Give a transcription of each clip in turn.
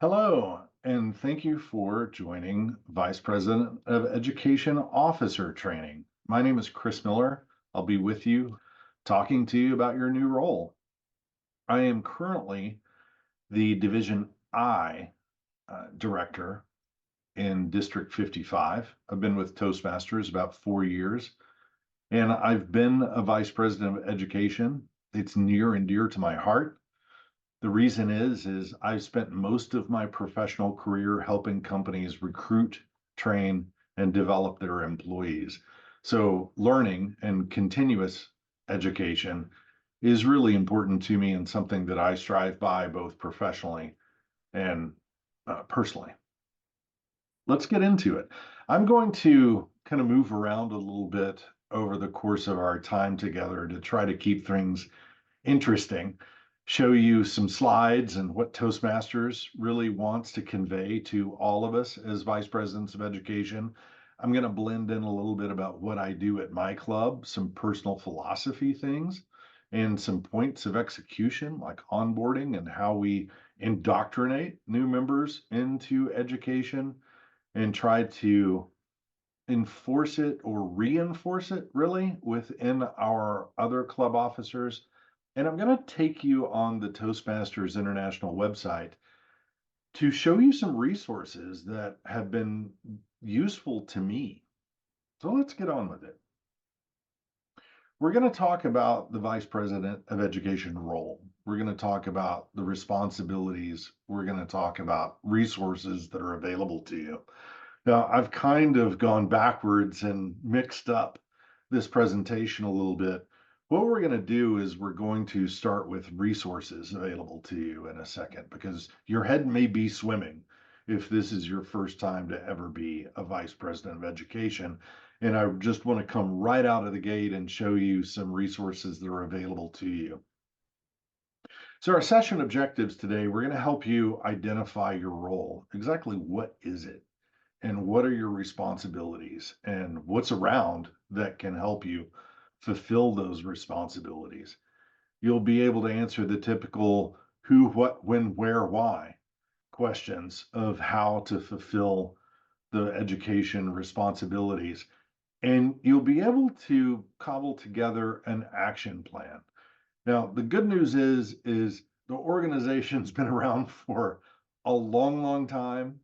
Hello, and thank you for joining Vice President of Education Officer Training. My name is Chris Miller. I'll be with you talking to you about your new role. I am currently the Division I Director in District 55. I've been with Toastmasters about 4 years, and I've been a Vice President of Education. It's near and dear to my heart. The reason is I've spent most of my professional career helping companies recruit, train, and develop their employees. So learning and continuous education is really important to me and something that I strive by both professionally and personally. Let's get into it. I'm going to kind of move around a little bit over the course of our time together to try to keep things interesting, show you some slides and what Toastmasters really wants to convey to all of us as vice presidents of education. I'm going to blend in a little bit about what I do at my club, some personal philosophy things, and some points of execution like onboarding and how we indoctrinate new members into education and try to enforce it or reinforce it really within our other club officers. And I'm going to take you on the Toastmasters International website to show you some resources that have been useful to me. So let's get on with it. We're going to talk about the Vice President of Education role. We're going to talk about the responsibilities. We're going to talk about resources that are available to you. Now, I've kind of gone backwards and mixed up this presentation a little bit. What we're going to do is we're going to start with resources available to you in a second, because your head may be swimming if this is your first time to ever be a vice president of education. And I just want to come right out of the gate and show you some resources that are available to you. So our session objectives today, we're going to help you identify your role. Exactly what is it? And what are your responsibilities and what's around that can help you fulfill those responsibilities. You'll be able to answer the typical who, what, when, where, why questions of how to fulfill the education responsibilities. And you'll be able to cobble together an action plan. Now, the good news is the organization's been around for a long, long time.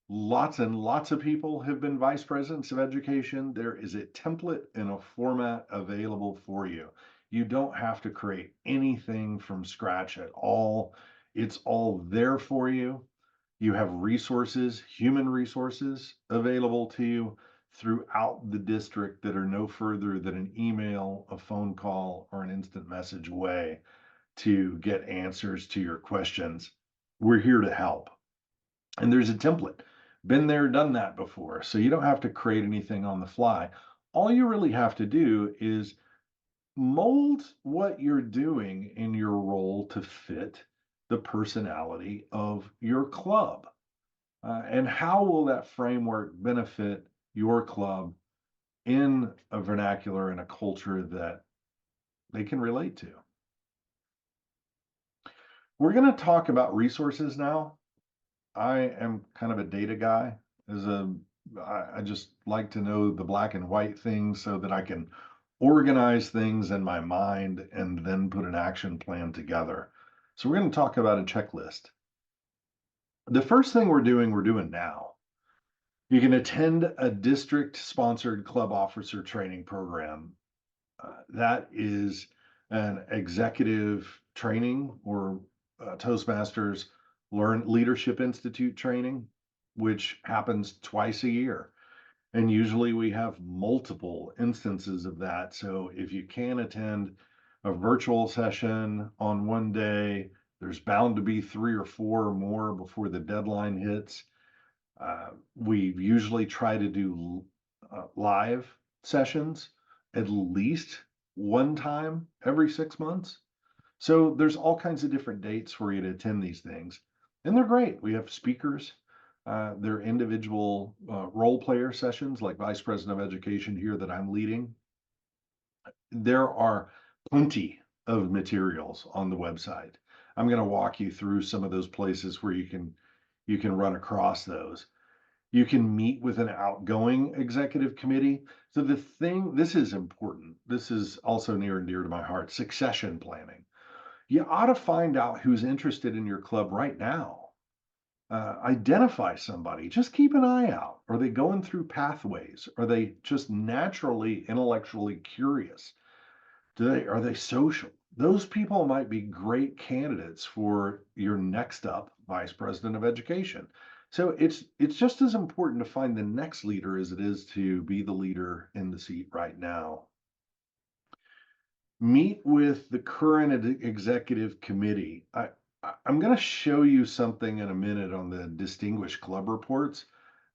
Lots and lots of people have been vice presidents of education. There is a template and a format available for you. You don't have to create anything from scratch at all. It's all there for you. You have resources, human resources available to you throughout the district that are no further than an email, a phone call, or an instant message away to get answers to your questions. We're here to help. And there's a template. Been there, done that before. So you don't have to create anything on the fly. All you really have to do is mold what you're doing in your role to fit the personality of your club. And how will that framework benefit your club in a vernacular and a culture that they can relate to? We're going to talk about resources now. I am kind of a data guy. I just like to know the black and white things so that I can organize things in my mind and then put an action plan together. So we're going to talk about a checklist. The first thing we're doing now. You can attend a district-sponsored club officer training program. That is an executive training or Toastmasters Leadership Institute training, which happens twice a year. And usually we have multiple instances of that. So if you can attend a virtual session on one day, there's bound to be 3 or 4 more before the deadline hits. We usually try to do live sessions at least one time every 6 months. So there's all kinds of different dates for you to attend these things. And they're great. We have speakers. They're individual role player sessions like Vice President of Education here that I'm leading. There are plenty of materials on the website. I'm going to walk you through some of those places where you can run across those. You can meet with an outgoing executive committee. So this is important. This is also near and dear to my heart, succession planning. You ought to find out who's interested in your club right now. Identify somebody. Just keep an eye out. Are they going through pathways? Are they just naturally intellectually curious? Are they social? Those people might be great candidates for your next up vice president of education. So it's just as important to find the next leader as it is to be the leader in the seat right now. Meet with the current executive committee. I'm going to show you something in a minute on the distinguished club reports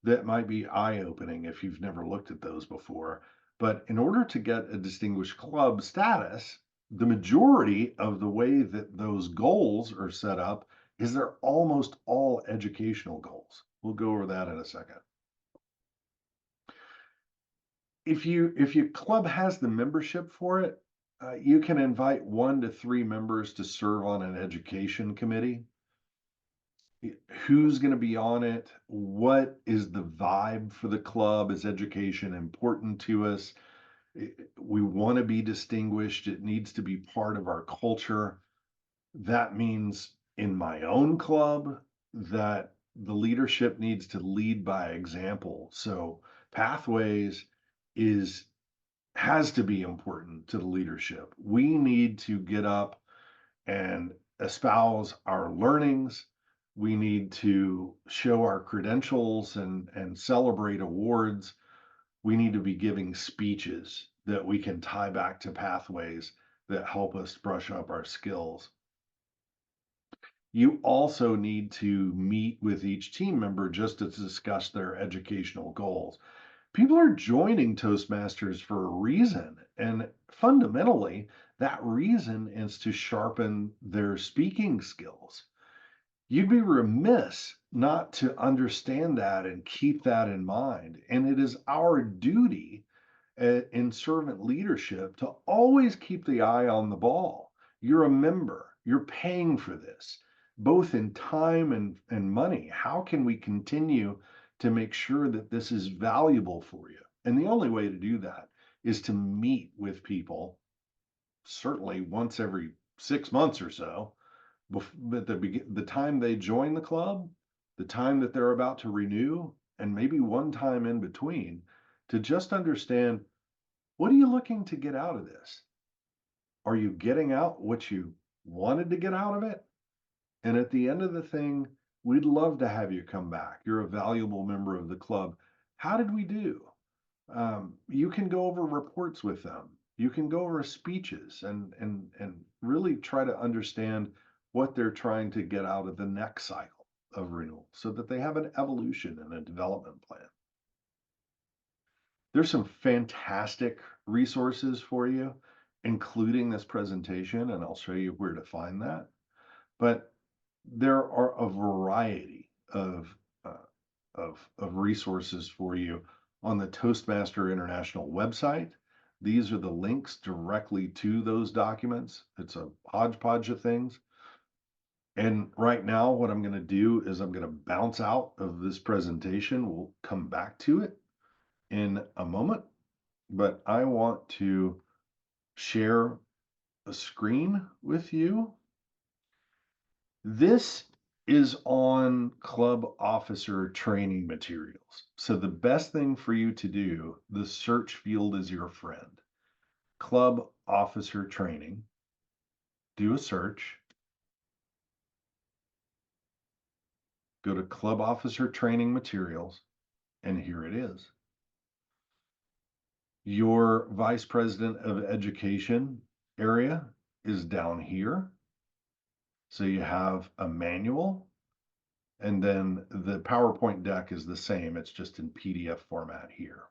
that might be eye-opening if you've never looked at those before. But in order to get a distinguished club status, the majority of the way that those goals are set up is they're almost all educational goals. We'll go over that in a second. If your club has the membership for it, you can invite 1 to 3 members to serve on an education committee. Who's going to be on it? What is the vibe for the club? Is education important to us? We want to be distinguished. It needs to be part of our culture. That means in my own club that the leadership needs to lead by example. So pathways is has to be important to the leadership. We need to get up and espouse our learnings. We need to show our credentials and celebrate awards. We need to be giving speeches that we can tie back to pathways that help us brush up our skills. You also need to meet with each team member just to discuss their educational goals. People are joining Toastmasters for a reason, and fundamentally, that reason is to sharpen their speaking skills. You'd be remiss not to understand that and keep that in mind. And it is our duty in servant leadership to always keep the eye on the ball. You're a member, you're paying for this, both in time and money. How can we continue to make sure that this is valuable for you? And the only way to do that is to meet with people, certainly once every 6 months or so, at the time they join the club, the time that they're about to renew, and maybe one time in between, to just understand, what are you looking to get out of this? Are you getting out what you wanted to get out of it? And at the end of the thing, we'd love to have you come back. You're a valuable member of the club. How did we do? You can go over reports with them. You can go over speeches and really try to understand what they're trying to get out of the next cycle of renewal so that they have an evolution and a development plan. There's some fantastic resources for you, including this presentation, and I'll show you where to find that. But there are a variety of resources for you on the Toastmaster International website. These are the links directly to those documents. It's a hodgepodge of things. And right now, what I'm going to do is I'm going to bounce out of this presentation. We'll come back to it in a moment, but I want to share a screen with you. This is on club officer training materials. So the best thing for you to do, the search field is your friend. Club officer training, do a search, go to club officer training materials, and here it is. Your vice president of education area is down here. So you have a manual, and then the PowerPoint deck is the same. It's just in PDF format here.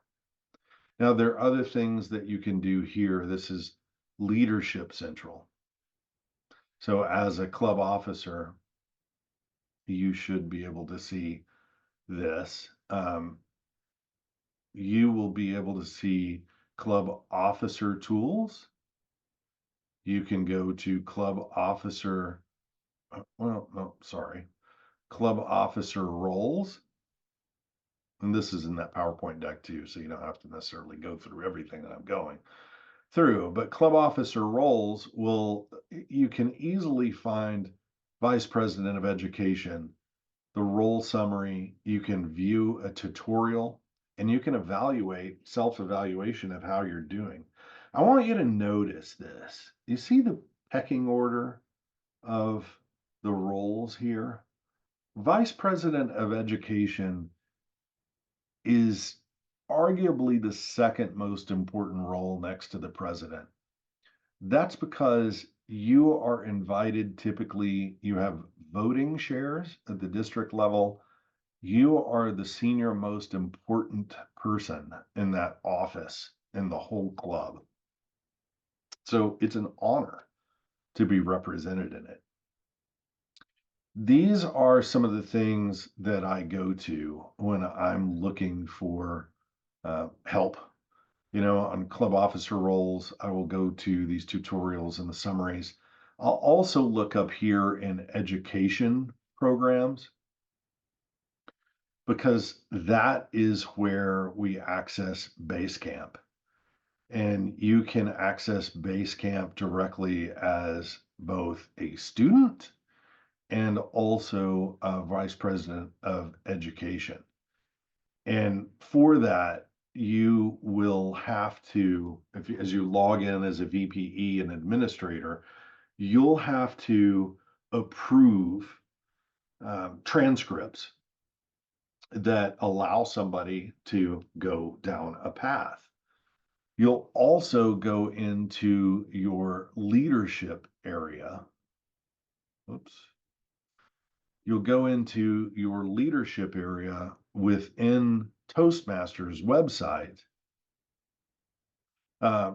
Now, there are other things that you can do here. This is Leadership Central. So as a club officer, you should be able to see this. You will be able to see club officer tools. You can go to club officer well, no, sorry, club officer roles. And this is in that PowerPoint deck too, so you don't have to necessarily go through everything that I'm going through. But club officer roles you can easily find vice president of education, the role summary, you can view a tutorial, and you can evaluate self-evaluation of how you're doing. I want you to notice this. You see the pecking order of the roles here? Vice president of education is arguably the second most important role next to the president. That's because you are invited, typically, you have voting shares at the district level. You are the senior most important person in that office in the whole club. So it's an honor to be represented in it. These are some of the things that I go to when I'm looking for help. On club officer roles, I will go to these tutorials and the summaries. I'll also look up here in education programs because that is where we access Basecamp. And you can access Basecamp directly as both a student and also a vice president of education. And for that, you will have to, as you log in as a VPE and administrator, you'll have to approve transcripts that allow somebody to go down a path. You'll also go into your leadership area. Oops. You'll go into your leadership area within Toastmasters website.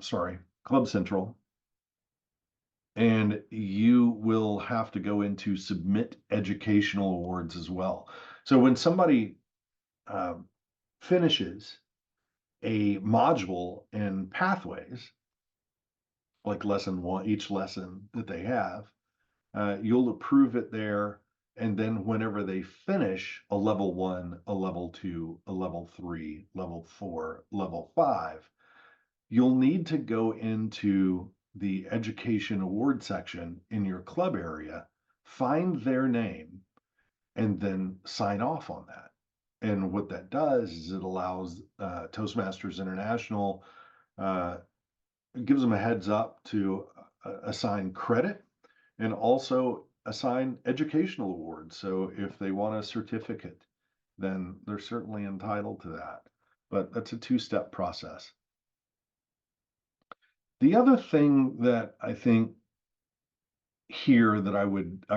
Sorry, Club Central. And you will have to go into submit educational awards as well. So when somebody finishes a module in Pathways, like lesson one, each lesson that they have, you'll approve it there. And then whenever they finish a level 1, a level 2, a level 3, level 4, level 5, you'll need to go into the education award section in your club area, find their name, and then sign off on that. And what that does is it allows Toastmasters International, it gives them a heads up to assign credit and also assign educational awards. So if they want a certificate, then they're certainly entitled to that. But that's a two-step process. The other thing that I think here that I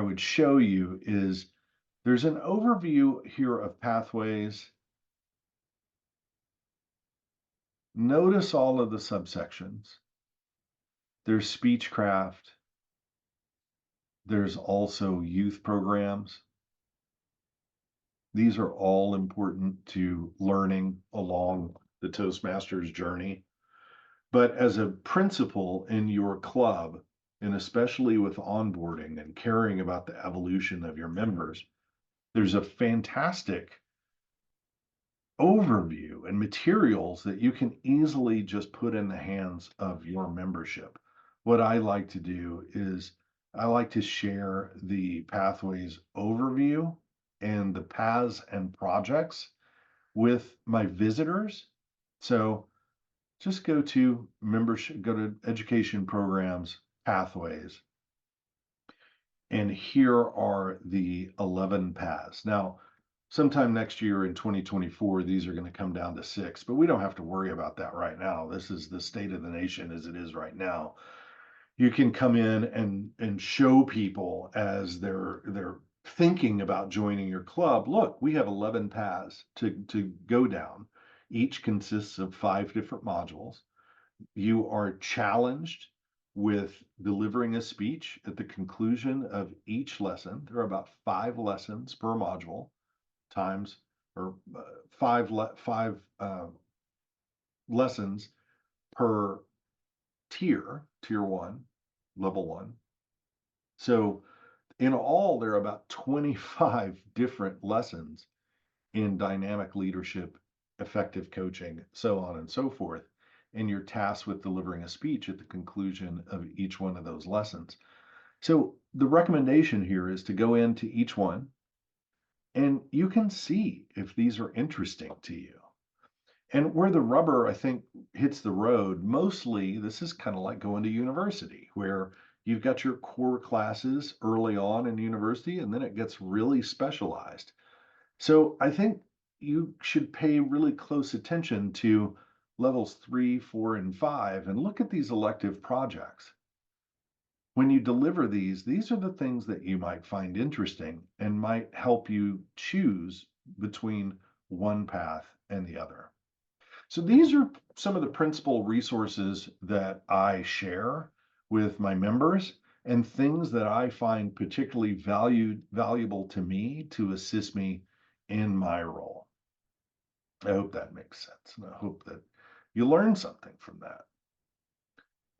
would show you is there's an overview here of pathways. Notice all of the subsections. There's speechcraft. There's also youth programs. These are all important to learning along the Toastmasters journey. But as a principal in your club, and especially with onboarding and caring about the evolution of your members, there's a fantastic overview and materials that you can easily just put in the hands of your membership. What I like to do is I like to share the pathways overview and the paths and projects with my visitors. So just go to membership, go to education programs, pathways, and here are the 11 paths. Now, sometime next year in 2024, these are going to come down to 6, but we don't have to worry about that right now. This is the state of the nation as it is right now. You can come in and show people as they're thinking about joining your club. Look, we have 11 paths to go down. Each consists of 5 different modules. You are challenged with delivering a speech at the conclusion of each lesson. There are about 5 lessons per module times, or five lessons per tier 1, level 1. So In all, there are about 25 different lessons in dynamic leadership, effective coaching, so on and so forth. And you're tasked with delivering a speech at the conclusion of each one of those lessons. So the recommendation here is to go into each one and you can see if these are interesting to you. And where the rubber, I think, hits the road, mostly this is kind of like going to university, where you've got your core classes early on in university, and then it gets really specialized. So I think you should pay really close attention to levels 3, 4, and 5 and look at these elective projects. When you deliver these are the things that you might find interesting and might help you choose between one path and the other. So these are some of the principal resources that I share with my members and things that I find particularly valuable to me to assist me in my role. I hope that makes sense, and I hope that you learn something from that.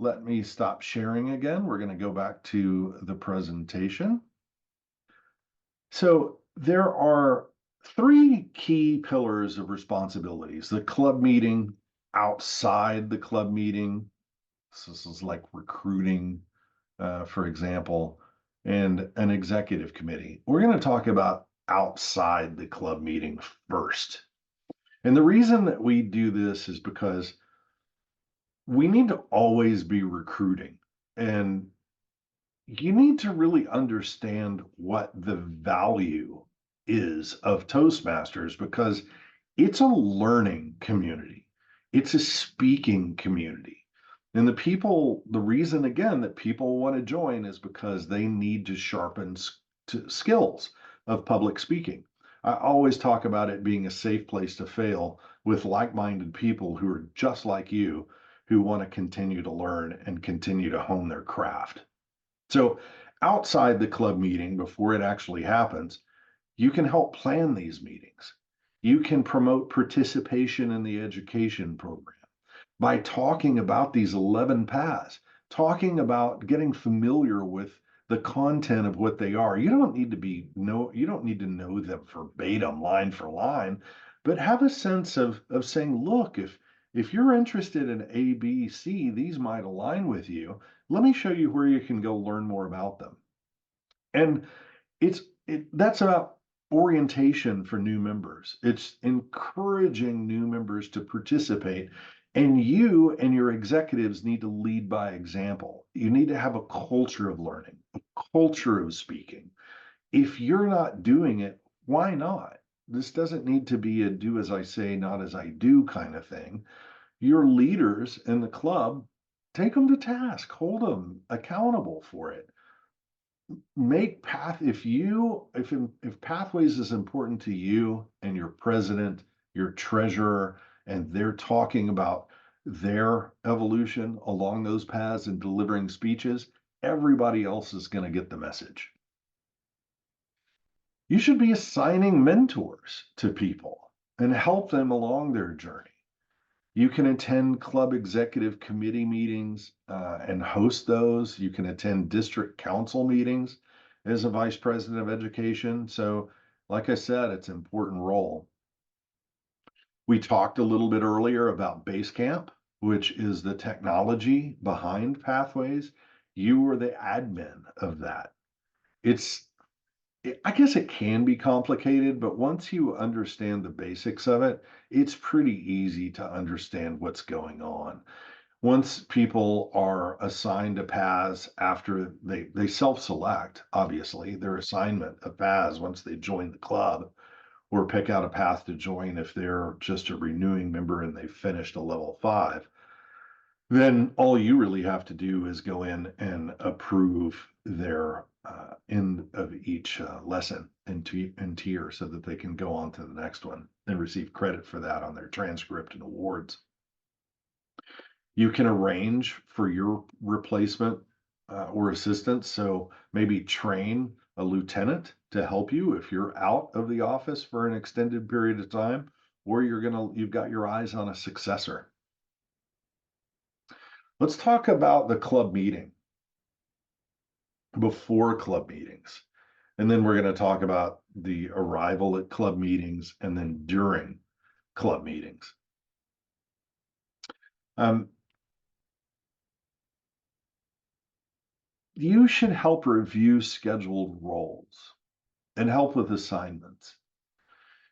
Let me stop sharing again. We're going to go back to the presentation. So there are three key pillars of responsibilities: the club meeting, outside the club meeting. So this is like recruiting, for example, and an executive committee. We're going to talk about outside the club meeting first. And the reason that we do this is because we need to always be recruiting. And you need to really understand what the value is of Toastmasters because it's a learning community, it's a speaking community. And the reason again that people want to join is because they need to sharpen skills of public speaking. I always talk about it being a safe place to fail with like minded people who are just like you, who want to continue to learn and continue to hone their craft. So, outside the club meeting, before it actually happens, you can help plan these meetings. You can promote participation in the education program by talking about these 11 paths, talking about getting familiar with the content of what they are. You don't need to know them verbatim, line for line, but have a sense of saying, look, if you're interested in A, B, C, these might align with you. Let me show you where you can go learn more about them. And that's about orientation for new members. It's encouraging new members to participate. And you and your executives need to lead by example. You need to have a culture of learning, a culture of speaking. If you're not doing it, why not? This doesn't need to be a do as I say, not as I do kind of thing. Your leaders in the club, take them to task, hold them accountable for it. Make path if pathways is important to you and your president, your treasurer, and they're talking about their evolution along those paths and delivering speeches, everybody else is going to get the message. You should be assigning mentors to people and help them along their journey. You can attend club executive committee meetings and host those. You can attend district council meetings as a vice president of education. So, like I said, it's an important role. We talked a little bit earlier about Basecamp, which is the technology behind Pathways. You are the admin of that. I guess it can be complicated, but once you understand the basics of it, it's pretty easy to understand what's going on. Once people are assigned a paths after they self-select, obviously, their assignment of paths once they join the club, or pick out a path to join if they're just a renewing member and they've finished a level 5, then all you really have to do is go in and approve their end of each lesson and tier so that they can go on to the next one and receive credit for that on their transcript and awards. You can arrange for your replacement or assistance. So maybe train a lieutenant to help you if you're out of the office for an extended period of time, or you've got your eyes on a successor. Let's talk about the club meeting. Before club meetings, And then we're going to talk about the arrival at club meetings and then during club meetings. You should help review scheduled roles and help with assignments.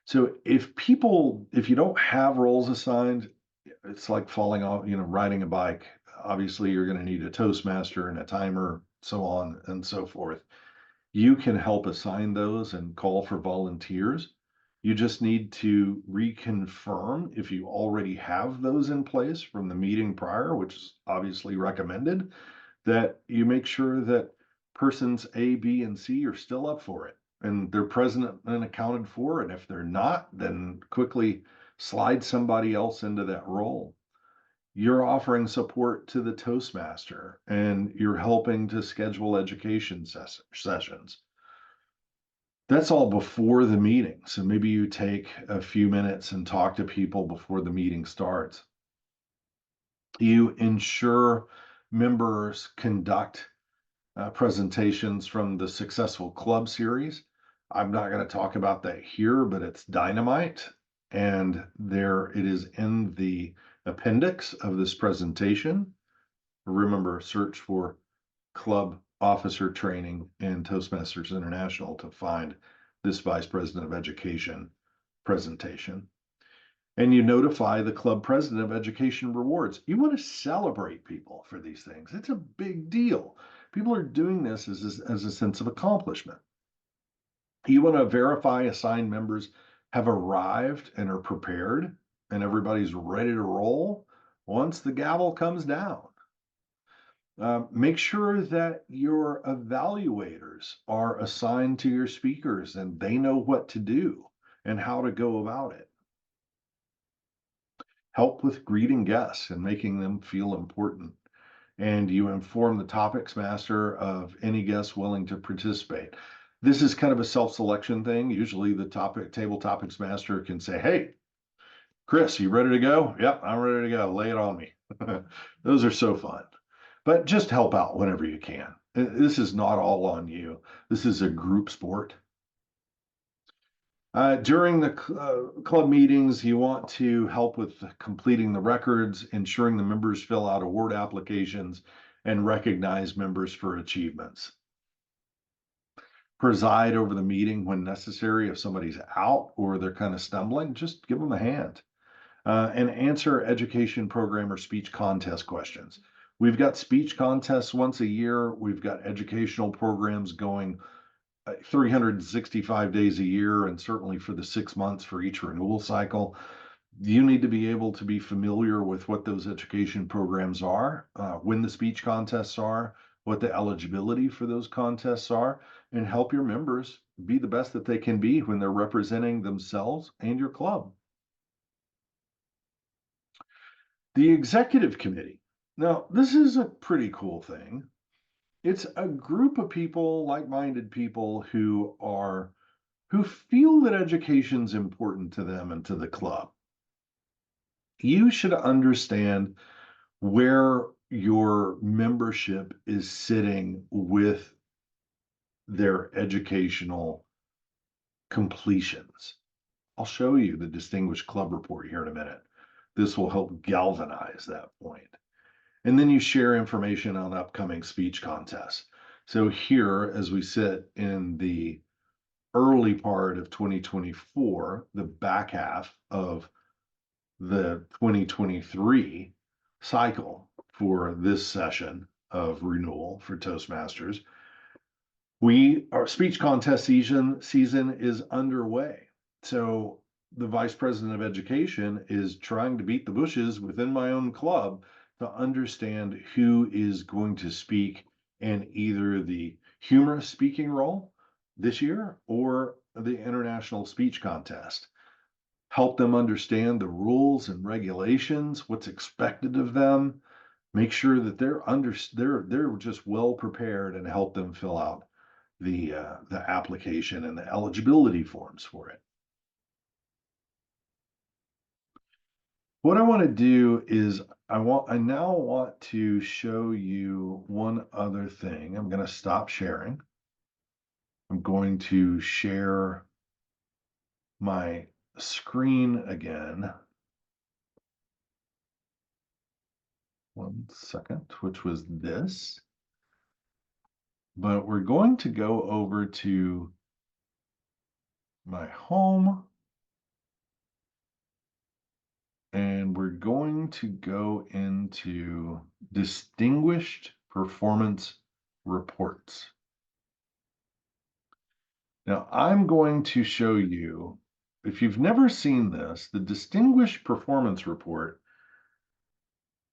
So if you don't have roles assigned, it's like falling off, riding a bike. Obviously, you're going to need a Toastmaster and a timer, so on and so forth. You can help assign those and call for volunteers. You just need to reconfirm if you already have those in place from the meeting prior, which is obviously recommended, that you make sure that persons A, B, and C are still up for it and they're present and accounted for. And if they're not, then quickly slide somebody else into that role. You're offering support to the Toastmaster and you're helping to schedule education sessions. That's all before the meeting. So maybe you take a few minutes and talk to people before the meeting starts. You ensure members conduct presentations from the successful club series. I'm not going to talk about that here, but it's dynamite. And there it is in the appendix of this presentation. Remember, search for club officer training in Toastmasters International to find this Vice President of Education presentation. And you notify the club president of education rewards. You want to celebrate people for these things. It's a big deal. People are doing this as a sense of accomplishment. You want to verify assigned members have arrived and are prepared and everybody's ready to roll once the gavel comes down. Make sure that your evaluators are assigned to your speakers and they know what to do and how to go about it. Help with greeting guests and making them feel important. And you inform the topics master of any guests willing to participate. This is kind of a self-selection thing. Usually the table topics master can say, hey, Chris, you ready to go? Yep, I'm ready to go. Lay it on me. Those are so fun. But just help out whenever you can. This is not all on you. This is a group sport. During the club meetings, you want to help with completing the records, ensuring the members fill out award applications, and recognize members for achievements. Preside over the meeting when necessary. If somebody's out or they're kind of stumbling, just give them a hand. And answer education program or speech contest questions. We've got speech contests once a year. We've got educational programs going 365 days a year, and certainly for the 6 months for each renewal cycle. You need to be able to be familiar with what those education programs are, when the speech contests are, what the eligibility for those contests are, and help your members be the best that they can be when they're representing themselves and your club. The executive committee. Now, this is a pretty cool thing. It's a group of people, like-minded people who feel that education's important to them and to the club. You should understand where your membership is sitting with their educational completions. I'll show you the Distinguished Club Report here in a minute. This will help galvanize that point. And then you share information on upcoming speech contests. So here, as we sit in the early part of 2024, the back half of the 2023 cycle for this session of renewal for Toastmasters, our speech contest season is underway. So the Vice President of Education is trying to beat the bushes within my own club to understand who is going to speak in either the humorous speaking role this year or the international speech contest. Help them understand the rules and regulations, what's expected of them, make sure that they're just well prepared, and help them fill out the application and the eligibility forms for it. What I want to do is I now want to show you one other thing. I'm going to stop sharing. I'm going to share my screen again. One second, which was this. But we're going to go over to my home. And we're going to go into distinguished performance reports. Now, I'm going to show you, if you've never seen this, the distinguished performance report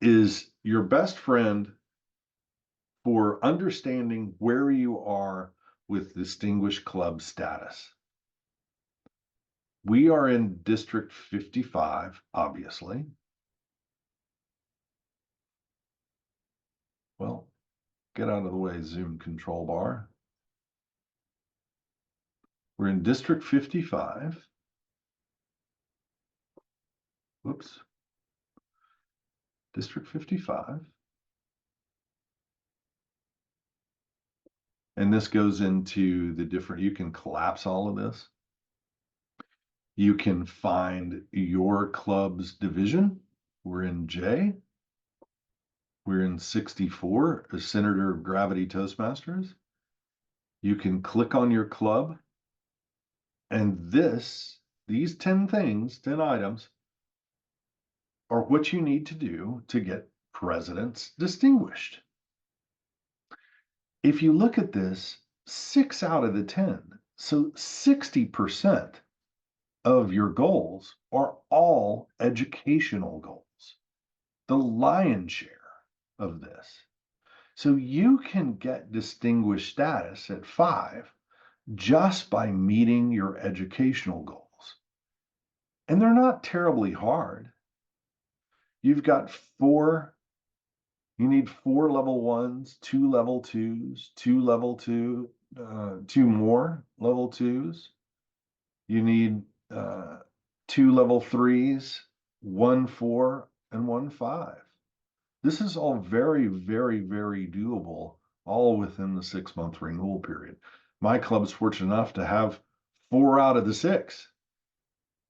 is your best friend for understanding where you are with distinguished club status. We are in District 55, obviously. Well, get out of the way, Zoom control bar. We're in District 55. Whoops. District 55. And this goes into the different, you can collapse all of this. You can find your club's division. We're in J. We're in 64, a Senator of Gravity Toastmasters. You can click on your club. And these 10 things, 10 items, are what you need to do to get presidents distinguished. If you look at this, 6 out of the 10, so 60% of your goals are all educational goals, the lion's share of this. So you can get distinguished status at 5 just by meeting your educational goals. And they're not terribly hard. You've got you need 4 level 1s, 2 level 2s, 2 level 2, 2 more level 2s. You need 2 level 3s, 1 4, and 1 5. This is all very, very, very doable, all within the 6-month renewal period. My club's fortunate enough to have 4 out of the 6.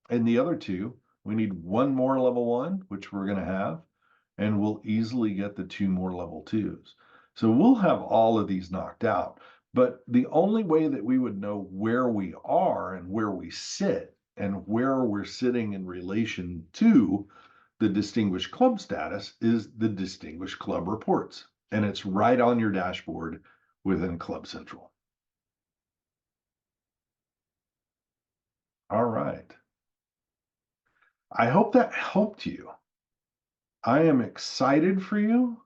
And the other 2, we need 1 more level 1, which we're going to have, and we'll easily get the 2 more level 2s. So we'll have all of these knocked out. But the only way that we would know where we are and where we sit and where we're sitting in relation to the distinguished club status is the distinguished club reports. And it's right on your dashboard within Club Central. All right. I hope that helped you. I am excited for you.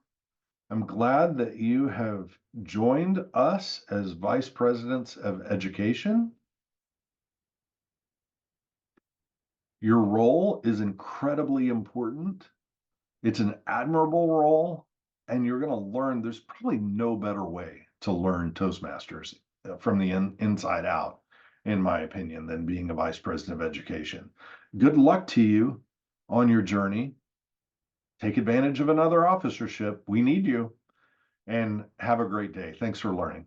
I'm glad that you have joined us as Vice Presidents of Education. Your role is incredibly important. It's an admirable role, and you're going to learn. There's probably no better way to learn Toastmasters from the inside out, in my opinion, than being a Vice President of Education. Good luck to you on your journey. Take advantage of another officership. We need you. And have a great day. Thanks for learning.